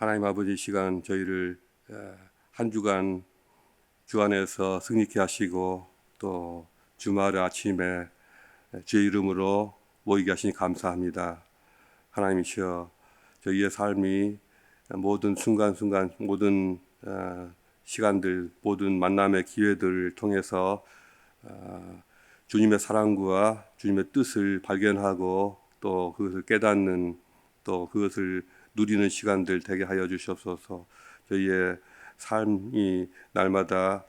하나님 아버지 시간 저희를 한 주간 주 안에서 승리케 하시고 또 주말 아침에 주의 이름으로 모이게 하시니 감사합니다. 하나님이시여 저희의 삶이 모든 순간순간 모든 시간들 모든 만남의 기회들을 통해서 주님의 사랑과 주님의 뜻을 발견하고 또 그것을 깨닫는 또 그것을 누리는 시간들 되게 하여 주시옵소서. 저희의 삶이 날마다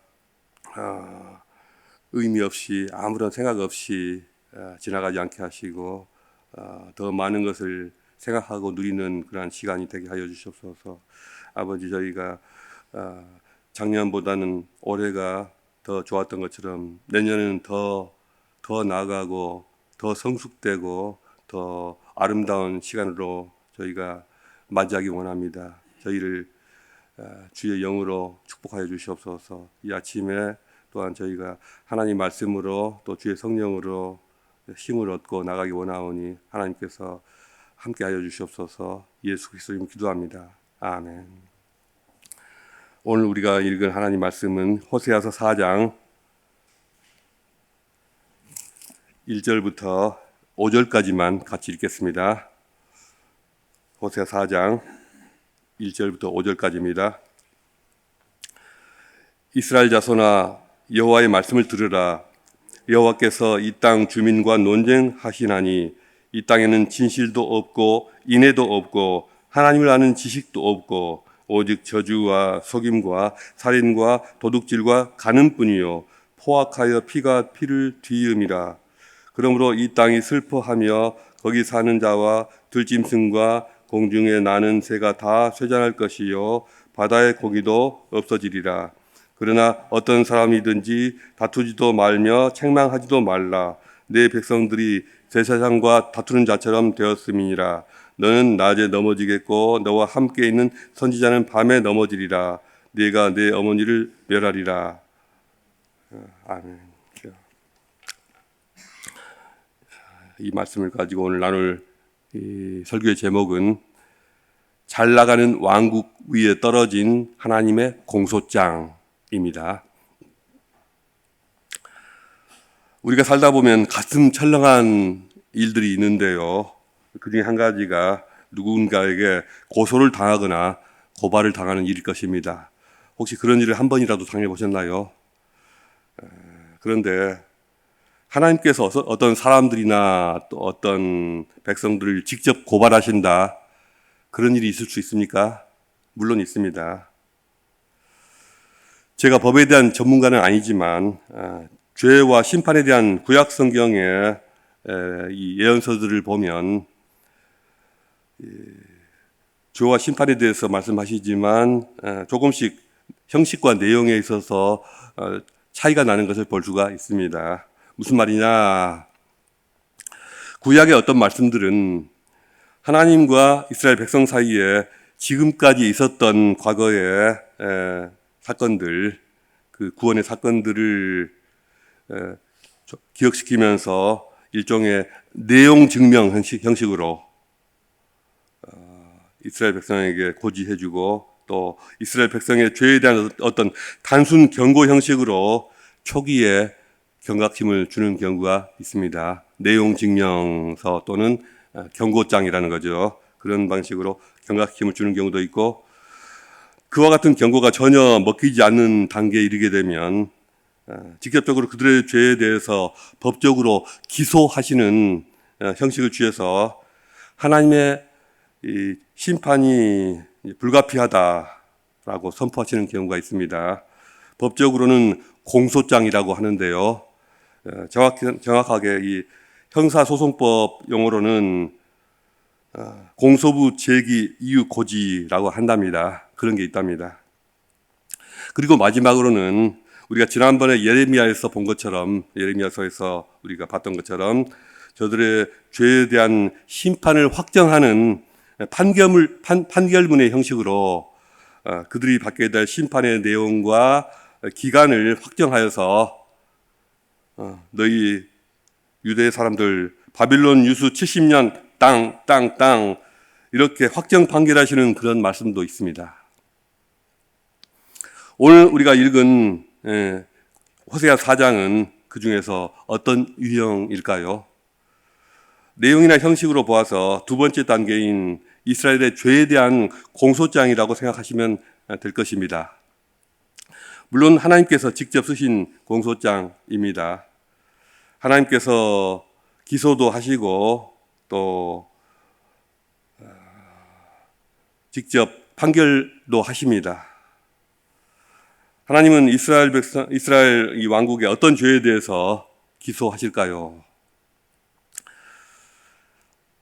의미 없이 아무런 생각 없이 지나가지 않게 하시고 더 많은 것을 생각하고 누리는 그러한 시간이 되게 하여 주시옵소서. 아버지 저희가 작년보다는 올해가 더 좋았던 것처럼 내년에는 더 나아가고 더 성숙되고 더 아름다운 시간으로 저희가 맞이하기 원합니다. 저희를 주의 영으로 축복하여 주시옵소서. 이 아침에 또한 저희가 하나님 말씀으로 또 주의 성령으로 힘을 얻고 나가기 원하오니 하나님께서 함께하여 주시옵소서. 예수 그리스도 이름으로 기도합니다. 아멘. 오늘 우리가 읽은 하나님 말씀은 호세아서 4장 1절부터 5절까지만 같이 읽겠습니다. 호세아 4장 1절부터 5절까지입니다. 이스라엘 자손아 여호와의 말씀을 들으라. 여호와께서 이 땅 주민과 논쟁하시나니 이 땅에는 진실도 없고 인애도 없고 하나님을 아는 지식도 없고 오직 저주와 속임과 살인과 도둑질과 간음뿐이요 포악하여 피가 피를 뒤음이라. 그러므로 이 땅이 슬퍼하며 거기 사는 자와 들짐승과 공중에 나는 새가 다 쇠잔할 것이요 바다의 고기도 없어지리라. 그러나 어떤 사람이든지 다투지도 말며 책망하지도 말라. 내 백성들이 제사장과 다투는 자처럼 되었음이니라. 너는 낮에 넘어지겠고 너와 함께 있는 선지자는 밤에 넘어지리라. 네가 내 어머니를 멸하리라. 아멘. 이 말씀을 가지고 오늘 나눌 이 설교의 제목은 잘 나가는 왕국 위에 떨어진 하나님의 공소장입니다. 우리가 살다 보면 가슴 철렁한 일들이 있는데요. 그 중에 한 가지가 누군가에게 고소를 당하거나 고발을 당하는 일일 것입니다. 혹시 그런 일을 한 번이라도 당해보셨나요? 그런데 하나님께서 어떤 사람들이나 또 어떤 백성들을 직접 고발하신다. 그런 일이 있을 수 있습니까? 물론 있습니다. 제가 법에 대한 전문가는 아니지만 죄와 심판에 대한 구약 성경의 이 예언서들을 보면 죄와 심판에 대해서 말씀하시지만 조금씩 형식과 내용에 있어서 차이가 나는 것을 볼 수가 있습니다. 무슨 말이냐? 구약의 어떤 말씀들은 하나님과 이스라엘 백성 사이에 지금까지 있었던 과거의 사건들, 그 구원의 사건들을 기억시키면서 일종의 내용 증명 형식으로 이스라엘 백성에게 고지해주고 또 이스라엘 백성의 죄에 대한 어떤 단순 경고 형식으로 초기에 경각심을 주는 경우가 있습니다. 내용 증명서 또는 경고장이라는 거죠. 그런 방식으로 경각심을 주는 경우도 있고 그와 같은 경고가 전혀 먹히지 않는 단계에 이르게 되면 직접적으로 그들의 죄에 대해서 법적으로 기소하시는 형식을 취해서 하나님의 이 심판이 불가피하다라고 선포하시는 경우가 있습니다. 법적으로는 공소장이라고 하는데요. 정확하게 이 형사소송법 용어로는 공소부 제기 이유 고지라고 한답니다. 그런 게 있답니다. 그리고 마지막으로는 우리가 지난번에 예레미야에서 본 것처럼 예레미야서에서 우리가 봤던 것처럼 저들의 죄에 대한 심판을 확정하는 판결문의 형식으로 그들이 받게 될 심판의 내용과 기간을 확정하여서 너희 유대 사람들 바빌론 유수 70년 땅 이렇게 확정 판결하시는 그런 말씀도 있습니다. 오늘 우리가 읽은 호세아 4장은 그 중에서 어떤 유형일까요? 내용이나 형식으로 보아서 두 번째 단계인 이스라엘의 죄에 대한 공소장이라고 생각하시면 될 것입니다. 물론 하나님께서 직접 쓰신 공소장입니다. 하나님께서 기소도 하시고 또 직접 판결도 하십니다. 하나님은 이스라엘 이 왕국의 어떤 죄에 대해서 기소하실까요?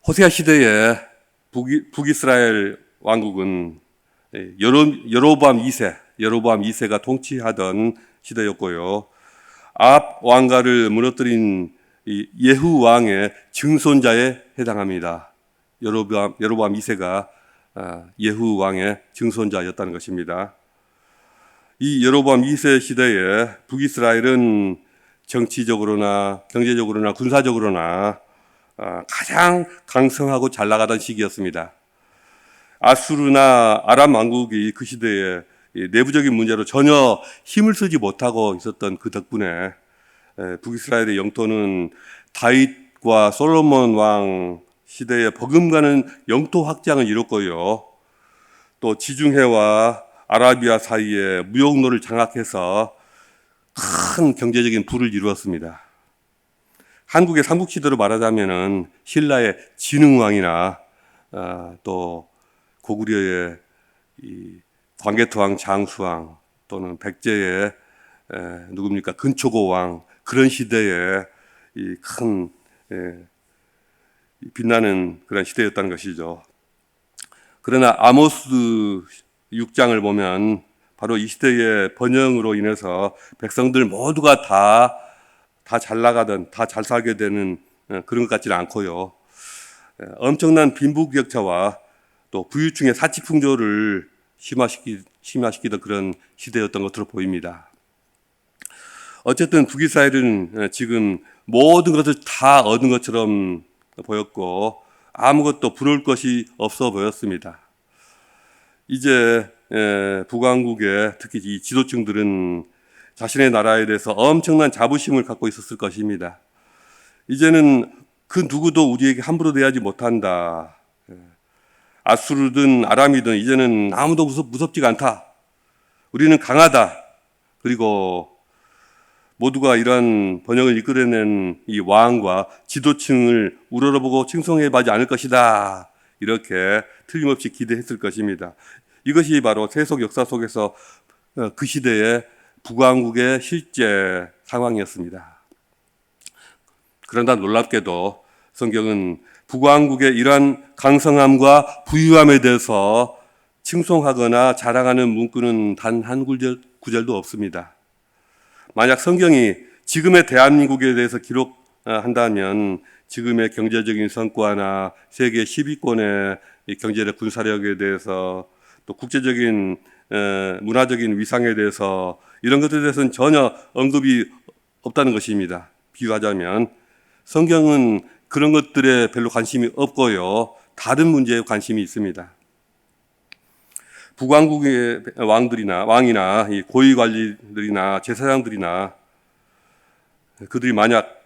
호세아 시대에 북이스라엘 왕국은 여로보암 2세가 통치하던 시대였고요. 아합 왕가를 무너뜨린 예후 왕의 증손자에 해당합니다. 여로보암 2세가 예후 왕의 증손자였다는 것입니다. 이 여로보암 2세 시대에 북이스라엘은 정치적으로나 경제적으로나 군사적으로나 가장 강성하고 잘 나가던 시기였습니다. 아수르나 아람 왕국이 그 시대에 내부적인 문제로 전혀 힘을 쓰지 못하고 있었던 그 덕분에 북이스라엘의 영토는 다윗과 솔로몬 왕 시대에 버금가는 영토 확장을 이뤘고요. 또 지중해와 아라비아 사이에 무역로를 장악해서 큰 경제적인 부를 이루었습니다. 한국의 삼국시대로 말하자면은 신라의 진흥왕이나 또 고구려의 이 광개토왕 장수왕 또는 백제의 누굽니까 근초고왕 그런 시대에 이 큰 빛나는 그런 시대였다는 것이죠. 그러나 아모스 6장을 보면 바로 이 시대의 번영으로 인해서 백성들 모두가 다 잘 나가던, 다 잘 살게 되는 그런 것 같지는 않고요. 엄청난 빈부격차와 또 부유층의 사치풍조를 심화시키던 그런 시대였던 것으로 보입니다. 어쨌든 북이스라엘은 지금 모든 것을 다 얻은 것처럼 보였고 아무것도 부러울 것이 없어 보였습니다. 이제 북왕국의 특히 이 지도층들은 자신의 나라에 대해서 엄청난 자부심을 갖고 있었을 것입니다. 이제는 그 누구도 우리에게 함부로 대하지 못한다. 아수르든 아람이든 이제는 아무도 무섭지가 않다. 우리는 강하다. 그리고 모두가 이러한 번영을 이끌어낸 이 왕과 지도층을 우러러보고 칭송해하지 않을 것이다. 이렇게 틀림없이 기대했을 것입니다. 이것이 바로 세속 역사 속에서 그 시대의 북왕국의 실제 상황이었습니다. 그러나 놀랍게도 성경은 북왕국의 이러한 강성함과 부유함에 대해서 칭송하거나 자랑하는 문구는 단 한 구절도 없습니다. 만약 성경이 지금의 대한민국에 대해서 기록한다면 지금의 경제적인 성과나 세계 10위권의 경제력 군사력에 대해서 또 국제적인 문화적인 위상에 대해서 이런 것들에 대해서는 전혀 언급이 없다는 것입니다. 비유하자면 성경은 그런 것들에 별로 관심이 없고요. 다른 문제에 관심이 있습니다. 북왕국의 왕이나 이 고위관리들이나 제사장들이나 그들이 만약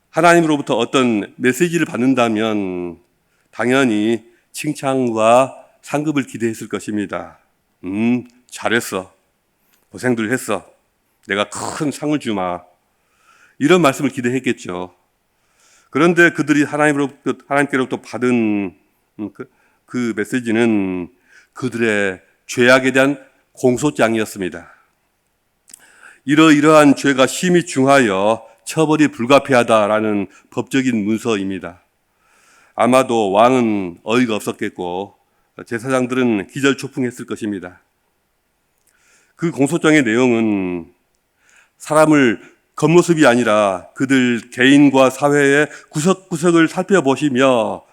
하나님으로부터 어떤 메시지를 받는다면 당연히 칭찬과 상급을 기대했을 것입니다. 잘했어. 고생들 했어. 내가 큰 상을 주마. 이런 말씀을 기대했겠죠. 그런데 그들이 하나님께로부터 받은 그 메시지는 그들의 죄악에 대한 공소장이었습니다. 이러이러한 죄가 심히 중하여 처벌이 불가피하다라는 법적인 문서입니다. 아마도 왕은 어이가 없었겠고 제사장들은 기절초풍했을 것입니다. 그 공소장의 내용은 사람을 겉모습이 아니라 그들 개인과 사회의 구석구석을 살펴보시며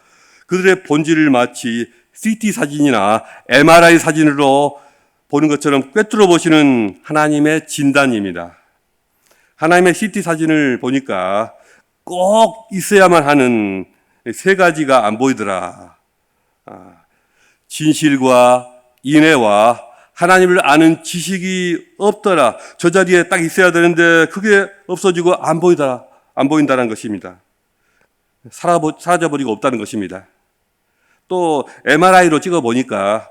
그들의 본질을 마치 CT 사진이나 MRI 사진으로 보는 것처럼 꿰뚫어 보시는 하나님의 진단입니다. 하나님의 CT 사진을 보니까 꼭 있어야만 하는 세 가지가 안 보이더라. 진실과 인애와 하나님을 아는 지식이 없더라. 저 자리에 딱 있어야 되는데 그게 없어지고 안 보인다는 것입니다. 사라져버리고 없다는 것입니다. 또 MRI로 찍어보니까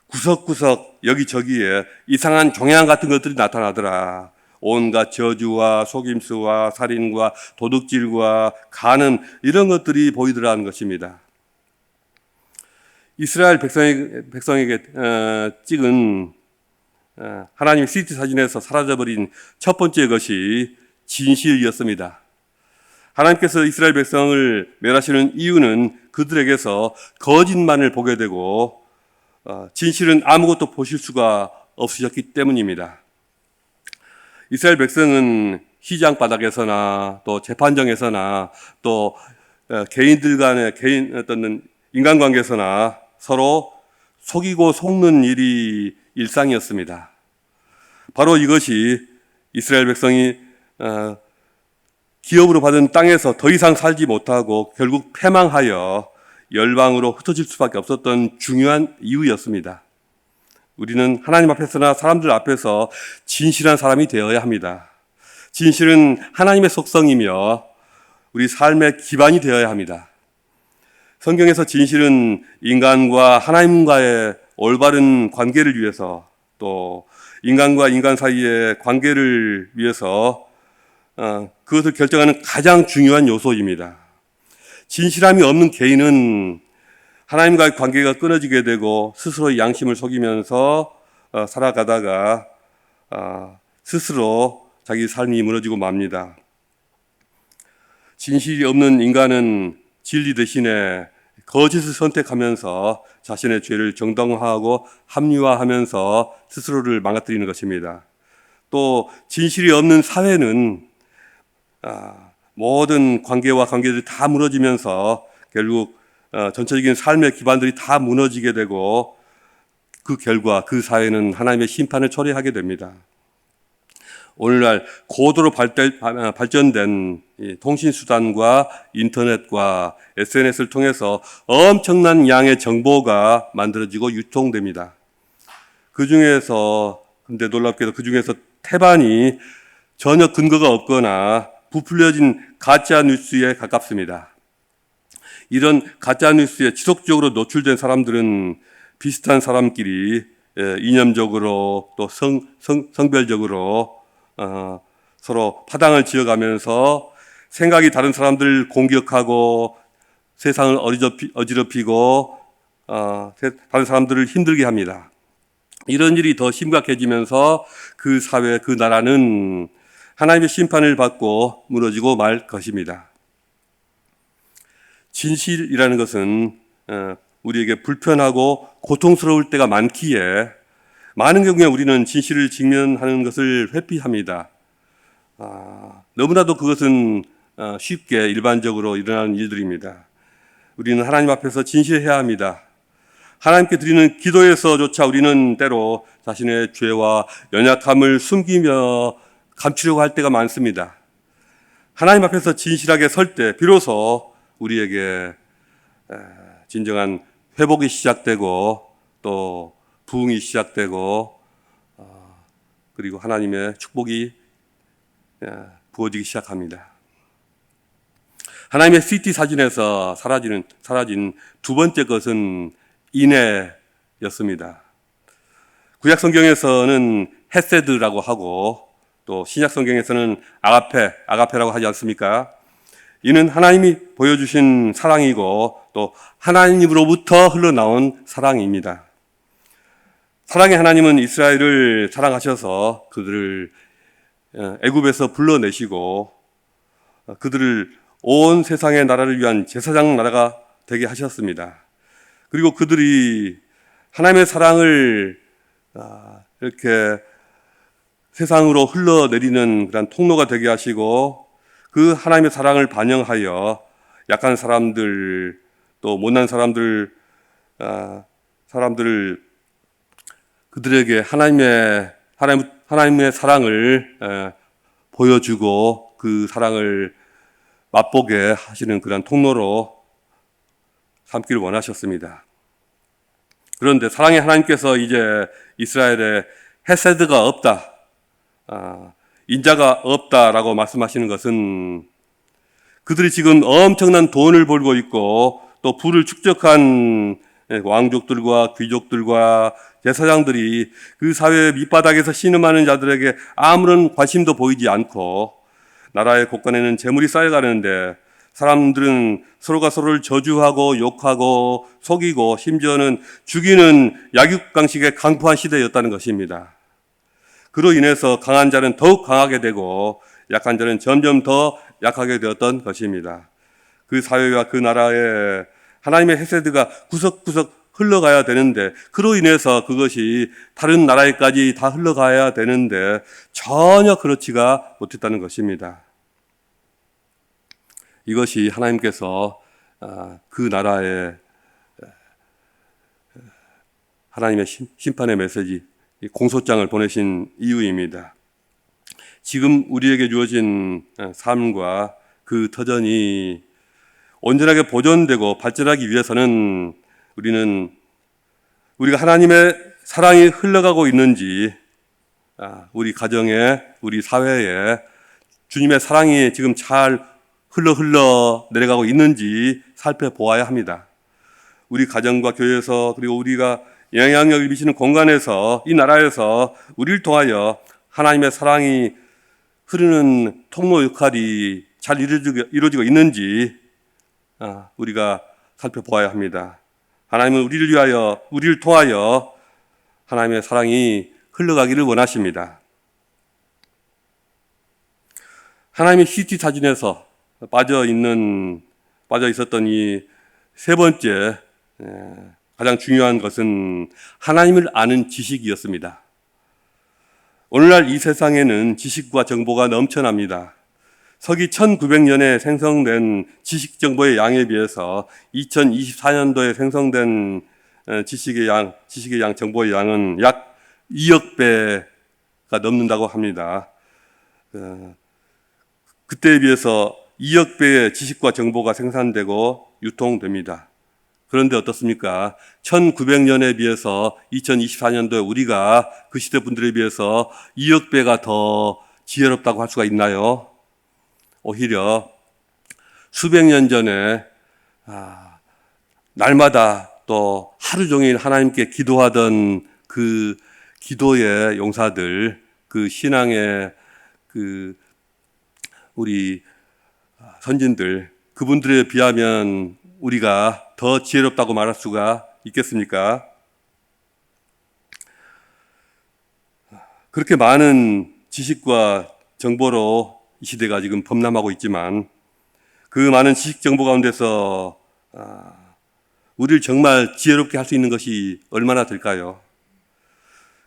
구석구석 여기저기에 이상한 종양 같은 것들이 나타나더라. 온갖 저주와 속임수와 살인과 도둑질과 간음 이런 것들이 보이더라는 것입니다. 이스라엘 백성에게 찍은 하나님의 CT 사진에서 사라져버린 첫 번째 것이 진실이었습니다. 하나님께서 이스라엘 백성을 멸하시는 이유는 그들에게서 거짓만을 보게 되고 진실은 아무것도 보실 수가 없으셨기 때문입니다. 이스라엘 백성은 시장 바닥에서나 또 재판정에서나 또 개인들 간의 어떤 인간관계에서나 서로 속이고 속는 일이 일상이었습니다. 바로 이것이 이스라엘 백성이 기업으로 받은 땅에서 더 이상 살지 못하고 결국 패망하여 열방으로 흩어질 수밖에 없었던 중요한 이유였습니다. 우리는 하나님 앞에서나 사람들 앞에서 진실한 사람이 되어야 합니다. 진실은 하나님의 속성이며 우리 삶의 기반이 되어야 합니다. 성경에서 진실은 인간과 하나님과의 올바른 관계를 위해서 또 인간과 인간 사이의 관계를 위해서 그것을 결정하는 가장 중요한 요소입니다. 진실함이 없는 개인은 하나님과의 관계가 끊어지게 되고 스스로의 양심을 속이면서 살아가다가 스스로 자기 삶이 무너지고 맙니다. 진실이 없는 인간은 진리 대신에 거짓을 선택하면서 자신의 죄를 정당화하고 합리화하면서 스스로를 망가뜨리는 것입니다. 또 진실이 없는 사회는 모든 관계와 관계들이 다 무너지면서 결국 전체적인 삶의 기반들이 다 무너지게 되고 그 결과 그 사회는 하나님의 심판을 초래하게 됩니다. 오늘날 고도로 발전된 통신수단과 인터넷과 SNS를 통해서 엄청난 양의 정보가 만들어지고 유통됩니다. 근데 놀랍게도 그 중에서 태반이 전혀 근거가 없거나 부풀려진 가짜 뉴스에 가깝습니다. 이런 가짜 뉴스에 지속적으로 노출된 사람들은 비슷한 사람끼리 이념적으로 또 성별적으로 서로 파당을 지어가면서 생각이 다른 사람들을 공격하고 세상을 어지럽히고 다른 사람들을 힘들게 합니다. 이런 일이 더 심각해지면서 그 사회, 그 나라는 하나님의 심판을 받고 무너지고 말 것입니다. 진실이라는 것은 우리에게 불편하고 고통스러울 때가 많기에 많은 경우에 우리는 진실을 직면하는 것을 회피합니다. 너무나도 그것은 쉽게 일반적으로 일어나는 일들입니다. 우리는 하나님 앞에서 진실해야 합니다. 하나님께 드리는 기도에서조차 우리는 때로 자신의 죄와 연약함을 숨기며 감추려고 할 때가 많습니다. 하나님 앞에서 진실하게 설 때 비로소 우리에게 진정한 회복이 시작되고 또 부흥이 시작되고 그리고 하나님의 축복이 부어지기 시작합니다. 하나님의 CT 사진에서 사라진 두 번째 것은 인애였습니다. 구약 성경에서는 헤세드라고 하고 또 신약 성경에서는 아가페라고 하지 않습니까? 이는 하나님이 보여주신 사랑이고 또 하나님으로부터 흘러나온 사랑입니다. 사랑의 하나님은 이스라엘을 사랑하셔서 그들을 애굽에서 불러내시고 그들을 온 세상의 나라를 위한 제사장 나라가 되게 하셨습니다. 그리고 그들이 하나님의 사랑을 이렇게 세상으로 흘러내리는 그런 통로가 되게 하시고 그 하나님의 사랑을 반영하여 약한 사람들 또 못난 사람들을 그들에게 하나님의 사랑을 보여주고 그 사랑을 맛보게 하시는 그런 통로로 삼기를 원하셨습니다. 그런데 사랑의 하나님께서 이제 이스라엘에 헤세드가 없다, 인자가 없다라고 말씀하시는 것은 그들이 지금 엄청난 돈을 벌고 있고 또 부를 축적한 왕족들과 귀족들과 제사장들이 그 사회의 밑바닥에서 신음하는 자들에게 아무런 관심도 보이지 않고 나라의 곳간에는 재물이 쌓여가는데 사람들은 서로가 서로를 저주하고 욕하고 속이고 심지어는 죽이는 약육강식에 강포한 시대였다는 것입니다. 그로 인해서 강한 자는 더욱 강하게 되고 약한 자는 점점 더 약하게 되었던 것입니다. 그 사회와 그 나라에 하나님의 헤세드가 구석구석 흘러가야 되는데 그로 인해서 그것이 다른 나라에까지 다 흘러가야 되는데 전혀 그렇지가 못했다는 것입니다. 이것이 하나님께서 그 나라에 하나님의 심판의 메시지, 공소장을 보내신 이유입니다. 지금 우리에게 주어진 삶과 그 터전이 온전하게 보존되고 발전하기 위해서는 우리가 하나님의 사랑이 흘러가고 있는지, 우리 가정에, 우리 사회에 주님의 사랑이 지금 잘 흘러 내려가고 있는지 살펴보아야 합니다. 우리 가정과 교회에서 그리고 우리가 영향력을 미치는 공간에서 이 나라에서 우리를 통하여 하나님의 사랑이 흐르는 통로 역할이 잘 이루어지고 있는지 우리가 살펴보아야 합니다. 하나님은 우리를 통하여 하나님의 사랑이 흘러가기를 원하십니다. 하나님의 CT 사진에서 빠져 있었던 이 세 번째 가장 중요한 것은 하나님을 아는 지식이었습니다. 오늘날 이 세상에는 지식과 정보가 넘쳐납니다. 서기 1900년에 생성된 지식 정보의 양에 비해서 2024년도에 생성된 지식의 양, 정보의 양은 약 2억 배가 넘는다고 합니다. 그때에 비해서 2억 배의 지식과 정보가 생산되고 유통됩니다. 그런데 어떻습니까? 1900년에 비해서 2024년도에 우리가 그 시대 분들에 비해서 2억 배가 더 지혜롭다고 할 수가 있나요? 오히려 수백 년 전에 날마다 또 하루 종일 하나님께 기도하던 그 기도의 용사들, 그 신앙의 우리 선진들, 그분들에 비하면 우리가 더 지혜롭다고 말할 수가 있겠습니까? 그렇게 많은 지식과 정보로 이 시대가 지금 범람하고 있지만 그 많은 지식 정보 가운데서 우리를 정말 지혜롭게 할 수 있는 것이 얼마나 될까요?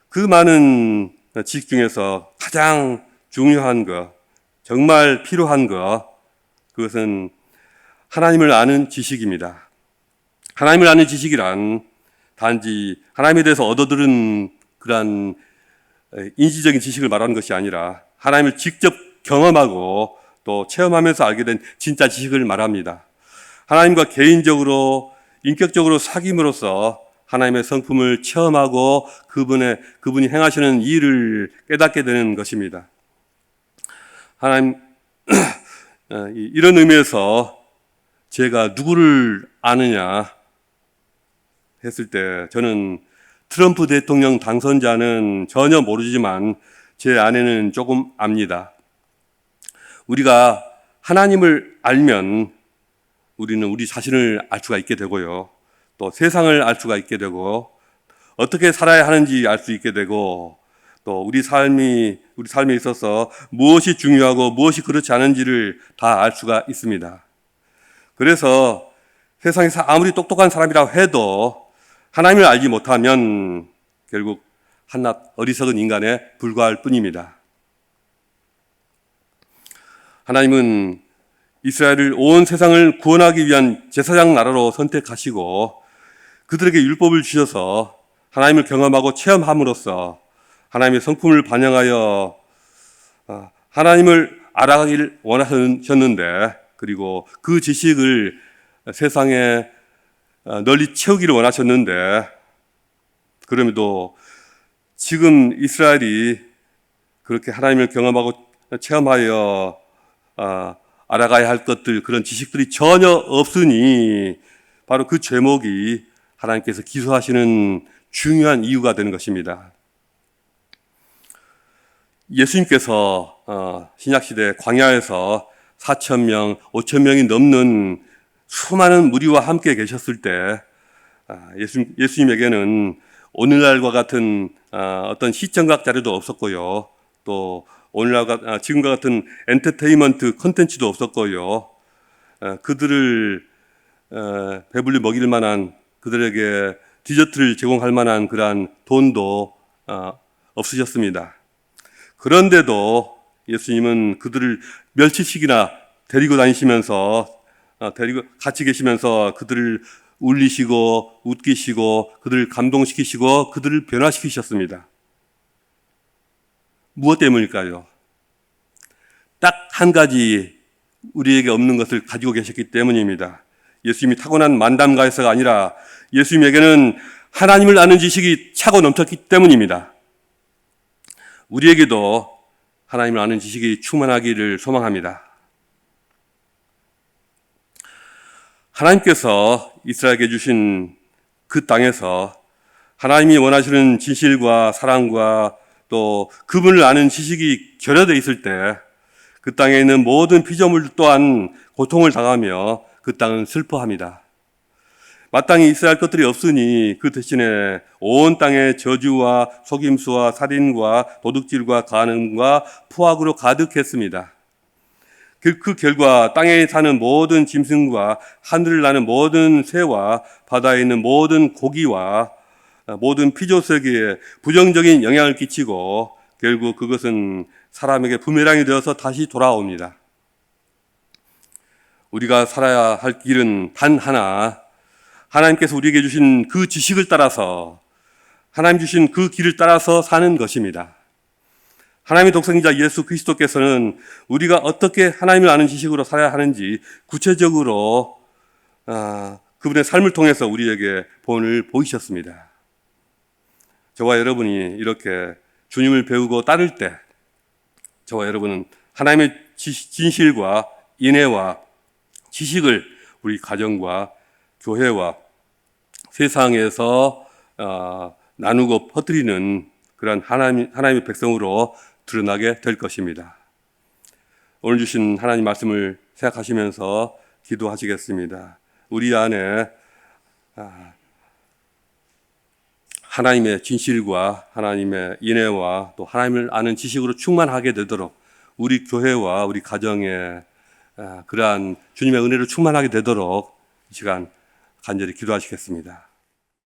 그 많은 지식 중에서 가장 중요한 것, 정말 필요한 것, 그것은 하나님을 아는 지식입니다. 하나님을 아는 지식이란 단지 하나님에 대해서 얻어들은 그러한 인지적인 지식을 말하는 것이 아니라 하나님을 직접 경험하고 또 체험하면서 알게 된 진짜 지식을 말합니다. 하나님과 개인적으로 인격적으로 사귐으로써 하나님의 성품을 체험하고 그분이 행하시는 일을 깨닫게 되는 것입니다. 하나님 이런 의미에서 제가 누구를 아느냐 했을 때 저는 트럼프 대통령 당선자는 전혀 모르지만 제 아내는 조금 압니다. 우리가 하나님을 알면 우리는 우리 자신을 알 수가 있게 되고요. 또 세상을 알 수가 있게 되고 어떻게 살아야 하는지 알 수 있게 되고 또 우리 삶에 있어서 무엇이 중요하고 무엇이 그렇지 않은지를 다 알 수가 있습니다. 그래서 세상에서 아무리 똑똑한 사람이라고 해도 하나님을 알지 못하면 결국 한낱 어리석은 인간에 불과할 뿐입니다. 하나님은 이스라엘을 온 세상을 구원하기 위한 제사장 나라로 선택하시고 그들에게 율법을 주셔서 하나님을 경험하고 체험함으로써 하나님의 성품을 반영하여 하나님을 알아가기를 원하셨는데 그리고 그 지식을 세상에 널리 채우기를 원하셨는데 그럼에도 지금 이스라엘이 그렇게 하나님을 경험하고 체험하여 알아가야 할 것들, 그런 지식들이 전혀 없으니 바로 그 죄목이 하나님께서 기소하시는 중요한 이유가 되는 것입니다. 예수님께서 신약시대 광야에서 4,000명, 5,000명이 넘는 수많은 무리와 함께 계셨을 때 예수님에게는 오늘날과 같은 어떤 시청각 자료도 없었고요. 또 오늘날과 지금과 같은 엔터테인먼트 콘텐츠도 없었고요. 그들을 배불리 먹일 만한, 그들에게 디저트를 제공할 만한 그러한 돈도 없으셨습니다. 그런데도 예수님은 그들을 며칠씩이나 데리고 다니시면서 같이 계시면서 그들을 울리시고 웃기시고 그들을 감동시키시고 그들을 변화시키셨습니다. 무엇 때문일까요? 딱 한 가지 우리에게 없는 것을 가지고 계셨기 때문입니다. 예수님이 타고난 만담가에서가 아니라 예수님에게는 하나님을 아는 지식이 차고 넘쳤기 때문입니다. 우리에게도 하나님을 아는 지식이 충만하기를 소망합니다. 하나님께서 이스라엘에게 주신 그 땅에서 하나님이 원하시는 진실과 사랑과 또 그분을 아는 지식이 결여되어 있을 때 그 땅에 있는 모든 피조물 또한 고통을 당하며 그 땅은 슬퍼합니다. 마땅히 있어야 할 것들이 없으니 그 대신에 온 땅에 저주와 속임수와 살인과 도둑질과 간음과 포악으로 가득했습니다. 그 결과 땅에 사는 모든 짐승과 하늘을 나는 모든 새와 바다에 있는 모든 고기와 모든 피조세계에 부정적인 영향을 끼치고 결국 그것은 사람에게 부메랑이 되어서 다시 돌아옵니다. 우리가 살아야 할 길은 단 하나, 하나님께서 우리에게 주신 그 지식을 따라서, 하나님 주신 그 길을 따라서 사는 것입니다. 하나님의 독생자 예수 그리스도께서는 우리가 어떻게 하나님을 아는 지식으로 살아야 하는지 구체적으로 그분의 삶을 통해서 우리에게 본을 보이셨습니다. 저와 여러분이 이렇게 주님을 배우고 따를 때 저와 여러분은 하나님의 진실과 인애와 지식을 우리 가정과 교회와 세상에서 나누고 퍼뜨리는 그런 하나님의 백성으로 드러나게 될 것입니다. 오늘 주신 하나님 말씀을 생각하시면서 기도하시겠습니다. 우리 안에 하나님의 진실과 하나님의 인애와 또 하나님을 아는 지식으로 충만하게 되도록 우리 교회와 우리 가정에 그러한 주님의 은혜로 충만하게 되도록 이 시간 간절히 기도하시겠습니다.